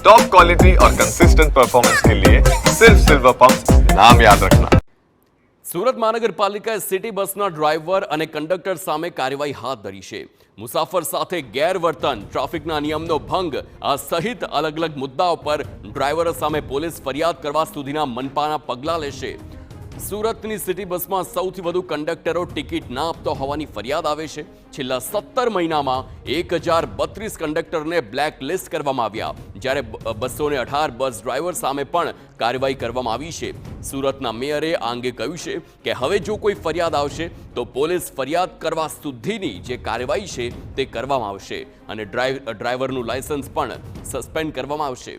Top quality और consistent performance के लिए सिर्फ सिल्वर पंप नाम याद रखना। સુરત મહાનગરપાલિકાએ સિટી બસના ડ્રાઈવર અને કંડક્ટર સામે કાર્યવાહી હાથ ધરી છે। મુસાફર સાથે ગેરવર્તન, ટ્રાફિકના નિયમનો ભંગ સહિત અલગ અલગ મુદ્દાઓ પર ડ્રાઈવરો સામે પોલીસ ફરિયાદ કરવા સુધીના મનપાના પગલાં લેશે। સુરતની સિટી બસમાં સૌથી વધુ કંડક્ટરો ટિકિટ ના આપતા હોવાની ફરિયાદ આવે છે। છેલ્લા 17 મહિનામાં 1032 કંડક્ટરને બ્લેક લિસ્ટ કરવામાં આવ્યા, જ્યારે 218 બસ ડ્રાઈવર સામે પણ કાર્યવાહી કરવામાં આવી છે। સુરતના મેયરે આ અંગે કહ્યું છે કે હવે જો કોઈ ફરિયાદ આવશે તો પોલીસ ફરિયાદ કરવા સુધીની જે કાર્યવાહી છે તે કરવામાં આવશે અને ડ્રાઈવરનું લાયસન્સ પણ સસ્પેન્ડ કરવામાં આવશે।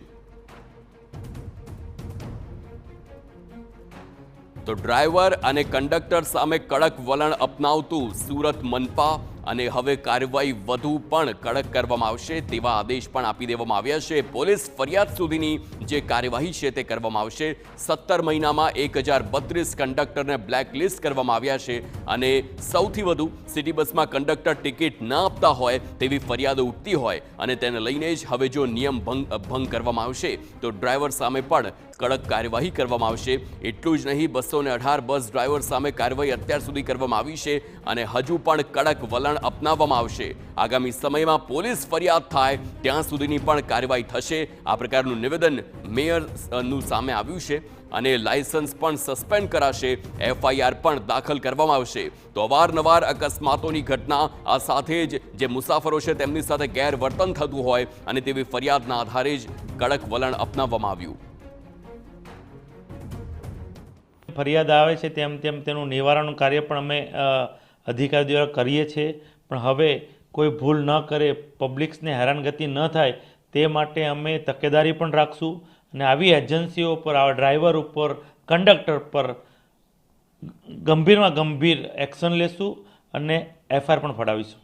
તો ડ્રાઈવર અને કંડક્ટર સામે કડક વલણ અપનાવતું સુરત મનપા અને હવે કાર્યવાહી વધુ પણ કડક કરવામાં આવશે તેવા આદેશ પણ આપી દેવામાં આવ્યા છે। પોલીસ ફરિયાદ સુધીની જે કાર્યવાહી છે તે કરવામાં આવશે। 17 મહિનામાં 1032 કંડક્ટરને બ્લેક લિસ્ટ કરવામાં આવ્યા છે અને સૌથી વધુ સિટી બસમાં કંડક્ટર ટિકિટ ન આપતા હોય તેવી ફરિયાદો ઉઠતી હોય અને તેને લઈને જ હવે જો નિયમ ભંગ કરવામાં આવશે તો ડ્રાઈવર સામે પણ કડક કાર્યવાહી કરવામાં આવશે। એટલું જ નહીં, 218 બસ ડ્રાઈવર સામે કાર્યવાહી અત્યાર સુધી કરવામાં આવી છે અને હજુ પણ કડક વલણ અપનાવવામાં આવશે। આગામી સમયમાં પોલીસ ફરિયાદ થાય ત્યાં સુધીની પણ કાર્યવાહી થશે। આ પ્રકારનું નિવેદન મેયરનું સામે આવ્યું છે અને લાયસન્સ પણ સસ્પેન્ડ કરાશે, FIR પણ દાખલ કરવામાં આવશે। તો અવારનવાર અકસ્માતોની ઘટના આ સાથે જ જે મુસાફરો છે તેમની સાથે ગેરવર્તન થતું હોય અને તેવી ફરિયાદના આધારે જ કડક વલણ અપનાવવામાં આવ્યું। ફરિયાદ આવે છે તેમ તેનું નિવારણનું કાર્ય પણ અમે અધિકારી દ્વારા કરીએ છીએ, પણ હવે કોઈ ભૂલ ન કરે, પબ્લિક્સને હેરાનગતિ ન થાય તે માટે અમે તકેદારી પણ રાખશું અને આવી એજન્સીઓ પર, આવા ડ્રાઈવર ઉપર, કંડક્ટર પર ગંભીરમાં ગંભીર એક્શન લેશું અને FIR પણ ફડાવીશું।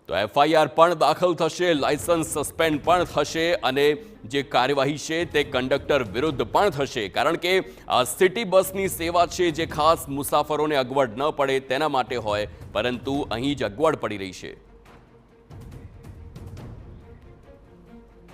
તો FIR પણ દાખલ થશે, લાયસન્સ સસ્પેન્ડ પણ થશે અને જે કાર્યવાહી છે તે કંડક્ટર વિરુદ્ધ પણ થશે, કારણ કે આ સિટી બસની સેવા છે જે ખાસ મુસાફરોને અગવડ ન પડે તેના માટે હોય, પરંતુ અહીં જ અગવડ પડી રહી છે।